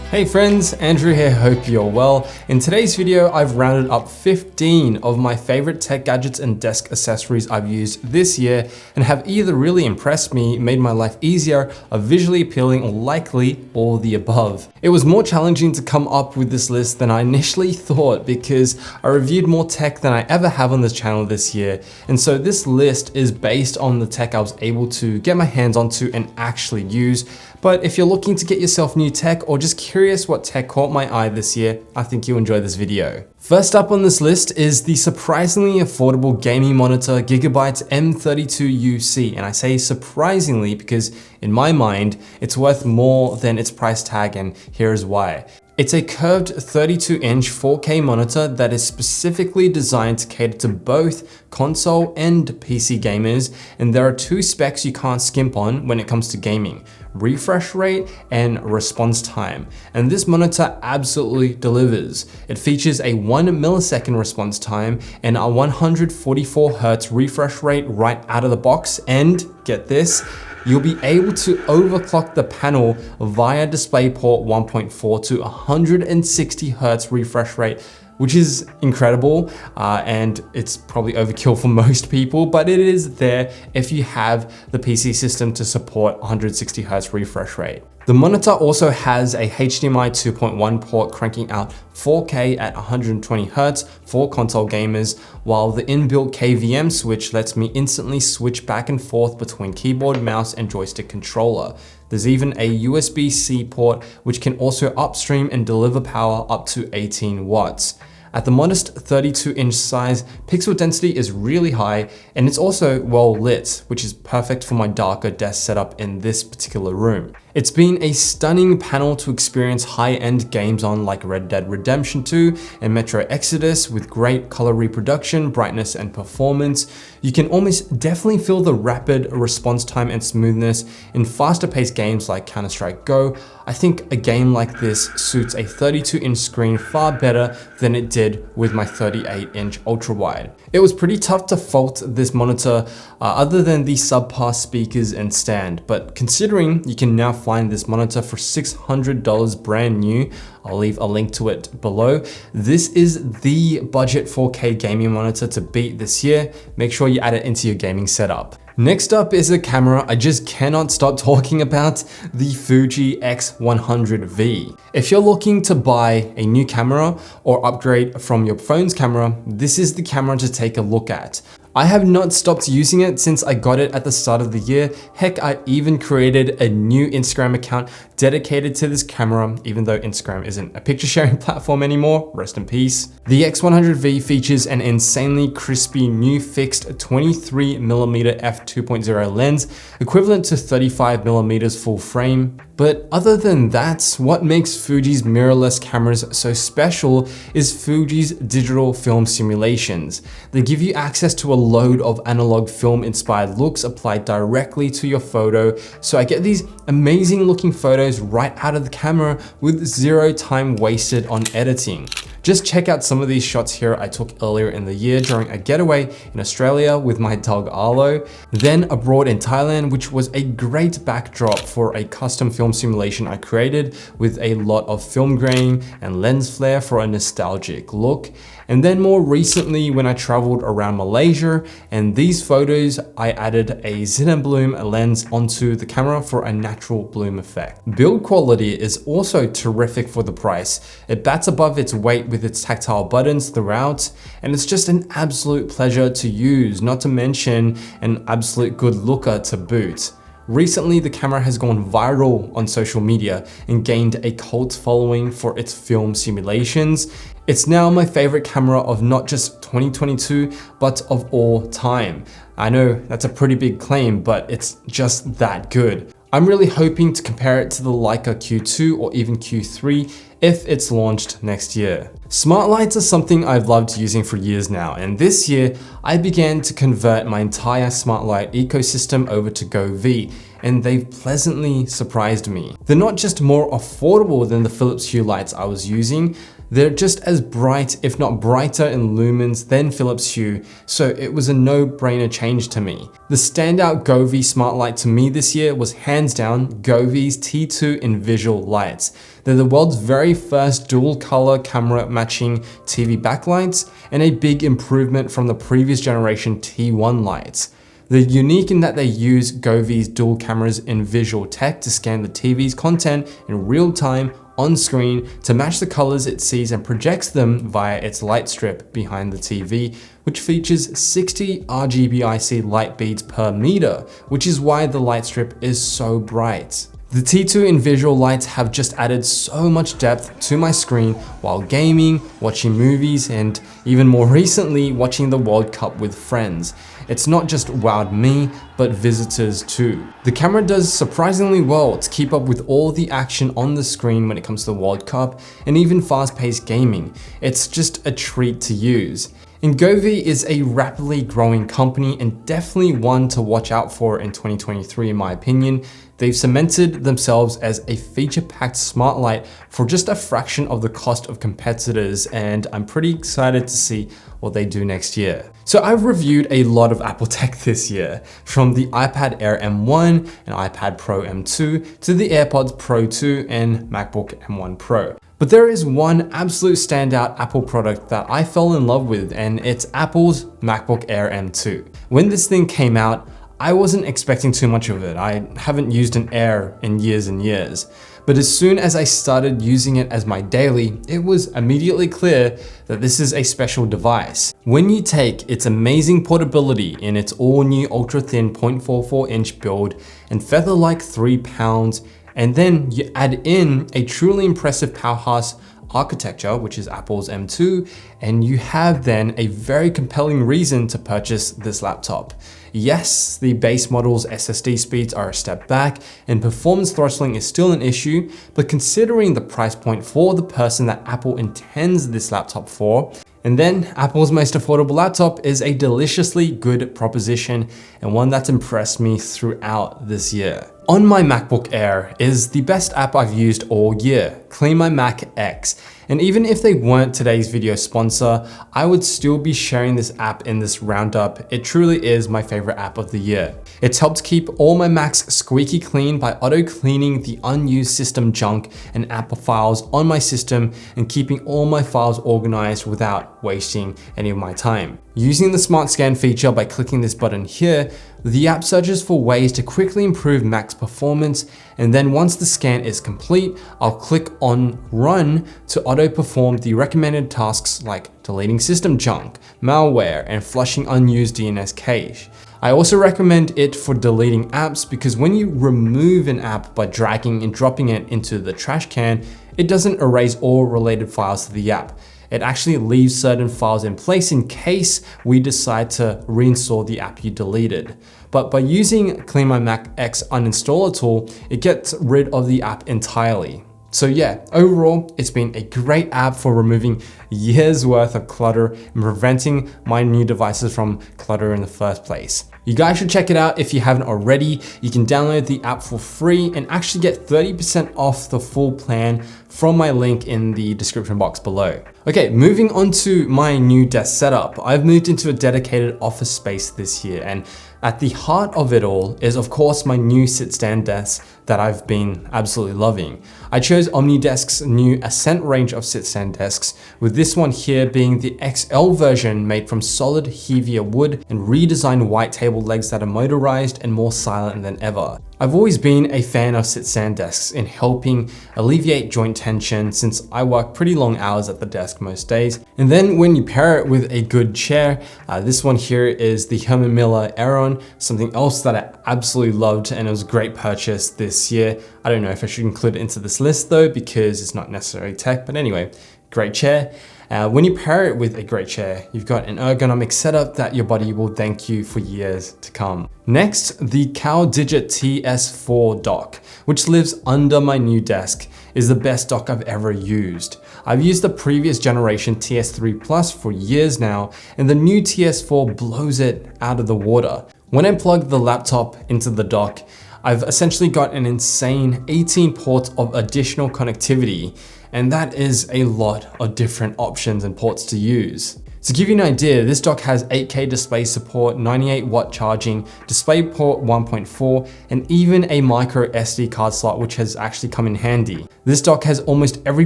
Hey friends, Andrew here, hope you're well. In today's video, I've rounded up 15 of my favorite tech gadgets and desk accessories I've used this year and have either really impressed me, made my life easier, are visually appealing, or likely all the above. It was more challenging to come up with this list than I initially thought because I reviewed more tech than I ever have on this channel this year. And so this list is based on the tech I was able to get my hands onto and actually use. But if you're looking to get yourself new tech or just curious what tech caught my eye this year, I think you'll enjoy this video. First up on this list is the surprisingly affordable gaming monitor Gigabyte M32UC. And I say surprisingly because in my mind, it's worth more than its price tag, and here's why. It's a curved 32-inch 4K monitor that is specifically designed to cater to both console and PC gamers, and there are two specs you can't skimp on when it comes to gaming: refresh rate and response time. And this monitor absolutely delivers. It features a 1 millisecond response time and a 144 Hz refresh rate right out of the box, and get this, you'll be able to overclock the panel via DisplayPort 1.4 to 160 Hz refresh rate, which is incredible, and it's probably overkill for most people, but it is there if you have the PC system to support 160 Hz refresh rate. The monitor also has a HDMI 2.1 port cranking out 4K at 120 Hz for console gamers, while the inbuilt KVM switch lets me instantly switch back and forth between keyboard, mouse, and joystick controller. There's even a USB-C port which can also upstream and deliver power up to 18 watts. At the modest 32-inch size, pixel density is really high, and it's also well lit, which is perfect for my darker desk setup in this particular room. It's been a stunning panel to experience high-end games on, like Red Dead Redemption 2 and Metro Exodus, with great color reproduction, brightness, and performance. You can almost definitely feel the rapid response time and smoothness in faster-paced games like Counter-Strike Go. I think a game like this suits a 32-inch screen far better than it did with my 38-inch ultra-wide. It was pretty tough to fault this monitor other than the subpar speakers and stand, but considering you can now find this monitor for $600 brand new, I'll leave a link to it below. This is the budget 4K gaming monitor to beat this year. Make sure you add it into your gaming setup. Next up is a camera I just cannot stop talking about, the Fuji X100V. If you're looking to buy a new camera or upgrade from your phone's camera, this is the camera to take a look at. I have not stopped using it since I got it at the start of the year. Heck, I even created a new Instagram account dedicated to this camera, even though Instagram isn't a picture sharing platform anymore, rest in peace. The X100V features an insanely crispy new fixed 23mm f2.0 lens, equivalent to 35mm full frame. But other than that, what makes Fuji's mirrorless cameras so special is Fuji's digital film simulations. They give you access to a load of analog film inspired looks applied directly to your photo, so I get these amazing looking photos right out of the camera with zero time wasted on editing. Just check out some of these shots here I took earlier in the year during a getaway in Australia with my dog Arlo, then abroad in Thailand, which was a great backdrop for a custom film simulation I created with a lot of film grain and lens flare for a nostalgic look. And then more recently when I traveled around Malaysia, and these photos I added a Cinebloom lens onto the camera for a natural bloom effect. Build quality is also terrific for the price. It bats above its weight with its tactile buttons throughout, and it's just an absolute pleasure to use, not to mention an absolute good looker to boot. Recently, the camera has gone viral on social media and gained a cult following for its film simulations. It's now my favorite camera of not just 2022, but of all time. I know that's a pretty big claim, but it's just that good. I'm really hoping to compare it to the Leica Q2 or even Q3 if it's launched next year. Smart lights are something I've loved using for years now, and this year I began to convert my entire smart light ecosystem over to Govee, and they've pleasantly surprised me. They're not just more affordable than the Philips Hue lights I was using, They're just as bright, if not brighter in lumens than Philips Hue, so it was a no-brainer change to me. The standout Govee smart light to me this year was hands down Govee's T2 InVisual lights. They're the world's very first dual color camera matching TV backlights and a big improvement from the previous generation T1 lights. They're unique in that they use Govee's dual cameras InVisual tech to scan the TV's content in real time on screen to match the colors it sees and projects them via its light strip behind the TV, which features 60 RGBIC light beads per meter, which is why the light strip is so bright. The T2 InVisual lights have just added so much depth to my screen while gaming, watching movies, and even more recently, watching the World Cup with friends. It's not just wowed me, but visitors too. The camera does surprisingly well to keep up with all the action on the screen when it comes to the World Cup and even fast-paced gaming. It's just a treat to use. And Govee is a rapidly growing company and definitely one to watch out for in 2023 in my opinion. They've cemented themselves as a feature-packed smart light for just a fraction of the cost of competitors, and I'm pretty excited to see what they do next year. So I've reviewed a lot of Apple tech this year, from the iPad Air M1 and iPad Pro M2 to the AirPods Pro 2 and MacBook M1 Pro. But there is one absolute standout Apple product that I fell in love with, and it's Apple's MacBook Air M2. When this thing came out, I wasn't expecting too much of it. I haven't used an Air in years and years. But as soon as I started using it as my daily, it was immediately clear that this is a special device. When you take its amazing portability in its all-new ultra-thin 0.44-inch build and feather like 3 pounds, and then you add in a truly impressive powerhouse architecture, which is Apple's M2, and you have then a very compelling reason to purchase this laptop. Yes, the base model's SSD speeds are a step back and performance throttling is still an issue, but considering the price point for the person that Apple intends this laptop for, and then Apple's most affordable laptop is a deliciously good proposition and one that's impressed me throughout this year. On my MacBook Air is the best app I've used all year, Clean My Mac X. And even if they weren't today's video sponsor, I would still be sharing this app in this roundup. It truly is my favorite app of the year. It's helped keep all my Macs squeaky clean by auto-cleaning the unused system junk and app files on my system and keeping all my files organized without wasting any of my time. Using the Smart Scan feature by clicking this button here, the app searches for ways to quickly improve Mac's performance, and then once the scan is complete, I'll click on Run to auto-perform the recommended tasks like deleting system junk, malware, and flushing unused DNS cache. I also recommend it for deleting apps because when you remove an app by dragging and dropping it into the trash can, it doesn't erase all related files to the app. It actually leaves certain files in place in case we decide to reinstall the app you deleted. But by using Clean My Mac X uninstaller tool, it gets rid of the app entirely. So yeah, overall, it's been a great app for removing years worth of clutter and preventing my new devices from clutter in the first place. You guys should check it out if you haven't already. You can download the app for free and actually get 30% off the full plan from my link in the description box below. Okay, moving on to my new desk setup. I've moved into a dedicated office space this year, and at the heart of it all is of course my new sit-stand desk that I've been absolutely loving. I chose OmniDesk's new Ascent range of sit-stand desks, with this one here being the XL version made from solid Hevia wood and redesigned white table legs that are motorized and more silent than ever. I've always been a fan of sit-stand desks in helping alleviate joint tension since I work pretty long hours at the desk most days. And then when you pair it with a good chair, this one here is the Herman Miller Aeron, something else that I absolutely loved and it was a great purchase this year. I don't know if I should include it into this list though because it's not necessarily tech, but anyway, great chair. When you pair it with a great chair, you've got an ergonomic setup that your body will thank you for years to come. Next, the CalDigit TS4 dock, which lives under my new desk, is the best dock I've ever used. I've used the previous generation TS3 Plus for years now, and the new TS4 blows it out of the water. When I plug the laptop into the dock, I've essentially got an insane 18 ports of additional connectivity. and that is a lot of different options and ports to use. To give you an idea, this dock has 8K display support, 98-watt charging, DisplayPort 1.4, and even a micro SD card slot, which has actually come in handy. This dock has almost every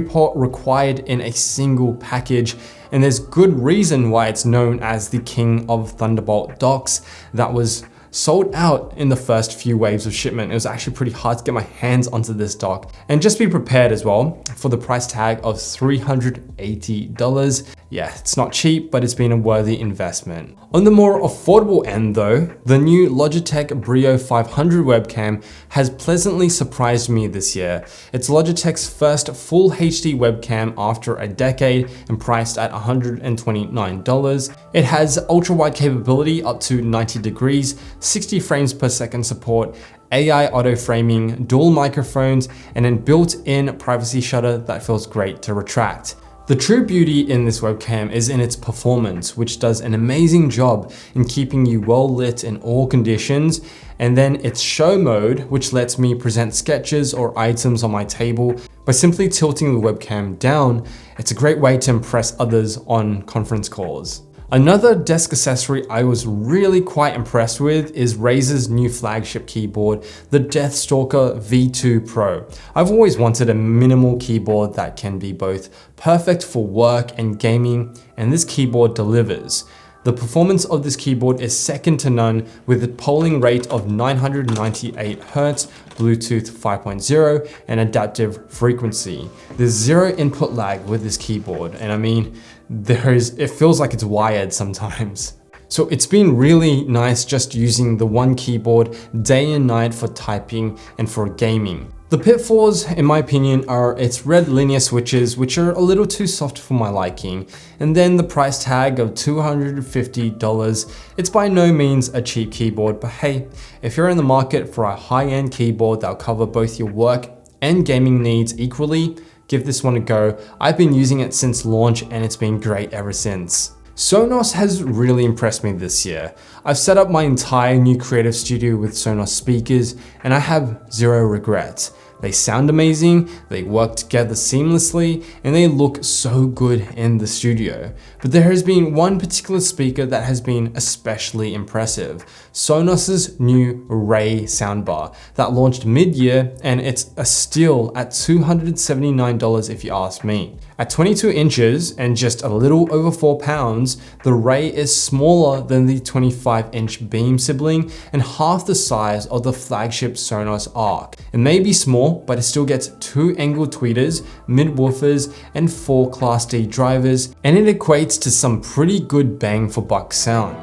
port required in a single package, and there's good reason why it's known as the king of Thunderbolt docks. That was sold out in the first few waves of shipment. It was actually pretty hard to get my hands onto this dock. And just be prepared as well for the price tag of $380. Yeah, it's not cheap, but it's been a worthy investment. On the more affordable end though, the new Logitech Brio 500 webcam has pleasantly surprised me this year. It's Logitech's first full HD webcam after a decade and priced at $129. It has ultra wide capability up to 90 degrees, 60 frames per second support, AI auto framing, dual microphones, and an built-in privacy shutter that feels great to retract. The true beauty in this webcam is in its performance, which does an amazing job in keeping you well lit in all conditions, and then its show mode, which lets me present sketches or items on my table by simply tilting the webcam down. It's a great way to impress others on conference calls. Another desk accessory I was really quite impressed with is Razer's new flagship keyboard, the Deathstalker V2 Pro. I've always wanted a minimal keyboard that can be both perfect for work and gaming, and this keyboard delivers. The performance of this keyboard is second to none with a polling rate of 998 Hz, Bluetooth 5.0, and adaptive frequency. There's zero input lag with this keyboard, and I mean, it feels like it's wired sometimes. So it's been really nice just using the one keyboard day and night for typing and for gaming. The pitfalls, in my opinion, are its red linear switches, which are a little too soft for my liking, and then the price tag of $250. It's by no means a cheap keyboard, but hey, if you're in the market for a high-end keyboard that'll cover both your work and gaming needs equally, give this one a go. I've been using it since launch and it's been great ever since. Sonos has really impressed me this year. I've set up my entire new creative studio with Sonos speakers and I have zero regrets. They sound amazing, they work together seamlessly, and they look so good in the studio. But there has been one particular speaker that has been especially impressive. Sonos's new Ray soundbar that launched mid-year, and it's a steal at $279 if you ask me. At 22 inches and just a little over 4 pounds, the Ray is smaller than the 25-inch Beam sibling and half the size of the flagship Sonos Arc. It may be small, but it still gets 2 angled tweeters, mid-woofers, and 4 Class D drivers, and it equates to some pretty good bang for buck sound.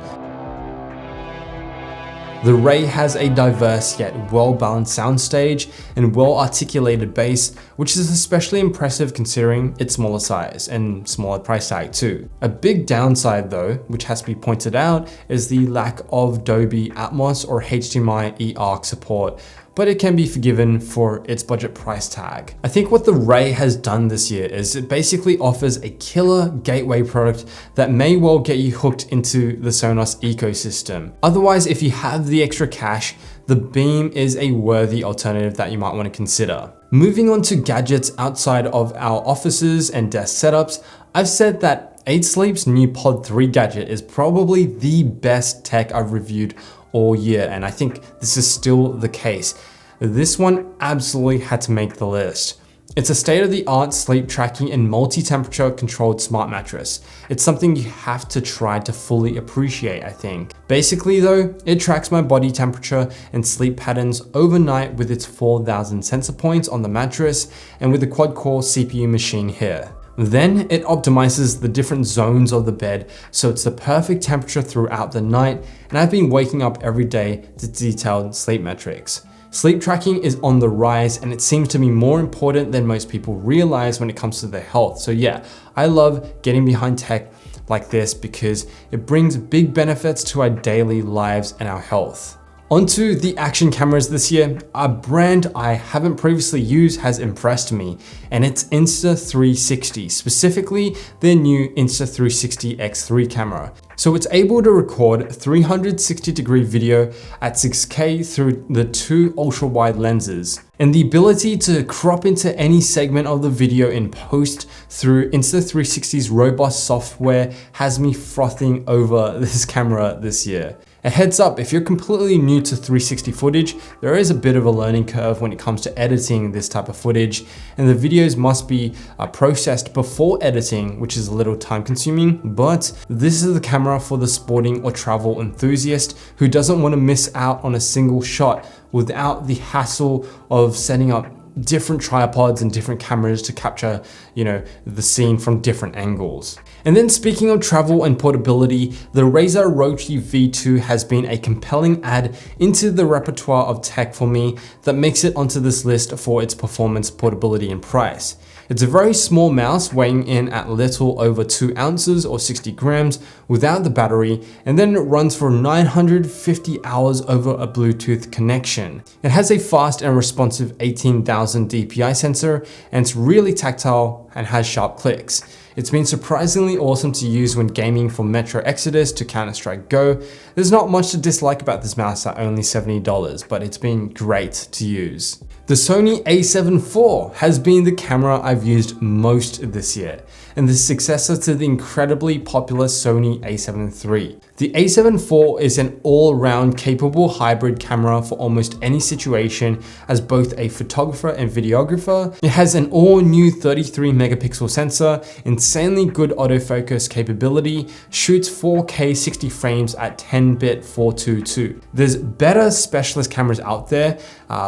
The Ray has a diverse yet well-balanced soundstage and well-articulated bass, which is especially impressive considering its smaller size and smaller price tag too. A big downside though, which has to be pointed out, is the lack of Dolby Atmos or HDMI eARC support, but it can be forgiven for its budget price tag. I think what the Ray has done this year is it basically offers a killer gateway product that may well get you hooked into the Sonos ecosystem. Otherwise, if you have the extra cash, the Beam is a worthy alternative that you might want to consider. Moving on to gadgets outside of our offices and desk setups, I've said that 8 Sleep's new Pod 3 gadget is probably the best tech I've reviewed all year, and I think this is still the case. This one absolutely had to make the list. It's a state-of-the-art sleep tracking and multi-temperature controlled smart mattress. It's something you have to try to fully appreciate, I think. Basically though, it tracks my body temperature and sleep patterns overnight with its 4,000 sensor points on the mattress and with the quad-core CPU machine here. Then it optimizes the different zones of the bed so it's the perfect temperature throughout the night, and I've been waking up every day to detailed sleep metrics. Sleep tracking is on the rise and it seems to be more important than most people realize when it comes to their health. So yeah, I love getting behind tech like this because it brings big benefits to our daily lives and our health. Onto the action cameras this year. A brand I haven't previously used has impressed me, and it's Insta360, specifically their new Insta360 X3 camera. So it's able to record 360-degree video at 6K through the two ultra-wide lenses. And the ability to crop into any segment of the video in post through Insta360's robust software has me frothing over this camera this year. A heads up, if you're completely new to 360 footage, there is a bit of a learning curve when it comes to editing this type of footage, and the videos must be processed before editing, which is a little time consuming, but this is the camera for the sporting or travel enthusiast who doesn't want to miss out on a single shot without the hassle of setting up different tripods and different cameras to capture, the scene from different angles. And then speaking of travel and portability, the Razer Roki V2 has been a compelling add into the repertoire of tech for me that makes it onto this list for its performance, portability, and price. It's a very small mouse weighing in at little over 2 ounces or 60 grams without the battery, and then it runs for 950 hours over a Bluetooth connection. It has a fast and responsive 18,000 DPI sensor, and it's really tactile and has sharp clicks. It's been surprisingly awesome to use when gaming from Metro Exodus to Counter-Strike Go. There's not much to dislike about this mouse at only $70, but it's been great to use. The Sony a7 IV has been the camera I've used most this year, and the successor to the incredibly popular Sony a7 III. The a7 IV is an all-round capable hybrid camera for almost any situation as both a photographer and videographer. It has an all-new 33 megapixel sensor, insanely good autofocus capability, shoots 4K 60 frames at 10-bit 422. There's better specialist cameras out there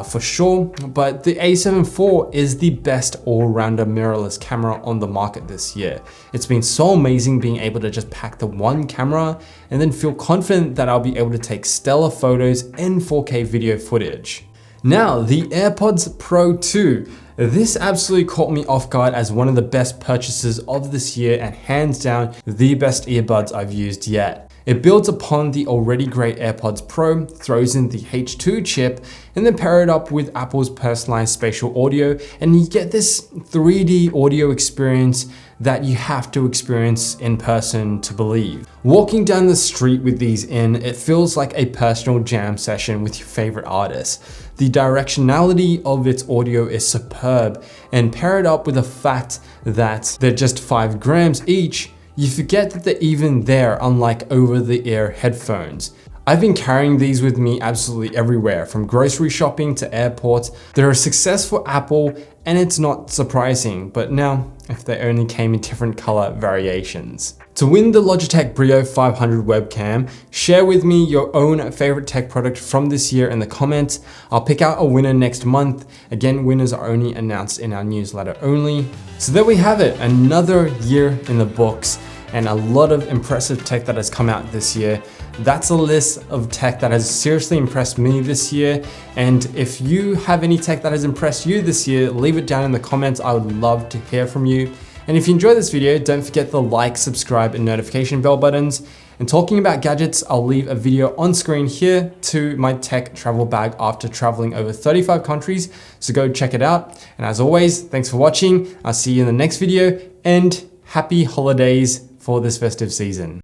for sure, but the a7 IV is the best all-rounder mirrorless camera on the market this year. It's been so amazing being able to just pack the one camera and then feel confident that I'll be able to take stellar photos and 4K video footage. Now, the AirPods Pro 2. This absolutely caught me off guard as one of the best purchases of this year and hands down the best earbuds I've used yet. It builds upon the already great AirPods Pro, throws in the H2 chip, and then pair it up with Apple's personalized spatial audio, and you get this 3D audio experience that you have to experience in person to believe. Walking down the street with these in, it feels like a personal jam session with your favorite artists. The directionality of its audio is superb, and pair it up with the fact that they're just 5 grams each, you forget that they're even there, unlike over-the-ear headphones. I've been carrying these with me absolutely everywhere, from grocery shopping to airports. They're a success for Apple, and it's not surprising, but now, if they only came in different color variations. To win the Logitech Brio 500 webcam, share with me your own favorite tech product from this year in the comments. I'll pick out a winner next month. Again, winners are only announced in our newsletter only. So there we have it, another year in the books and a lot of impressive tech that has come out this year. That's a list of tech that has seriously impressed me this year. And if you have any tech that has impressed you this year, leave it down in the comments. I would love to hear from you. And if you enjoyed this video, don't forget the like, subscribe, and notification bell buttons. And talking about gadgets, I'll leave a video on screen here to my tech travel bag after traveling over 35 countries. So go check it out. And as always, thanks for watching. I'll see you in the next video, and happy holidays for this festive season.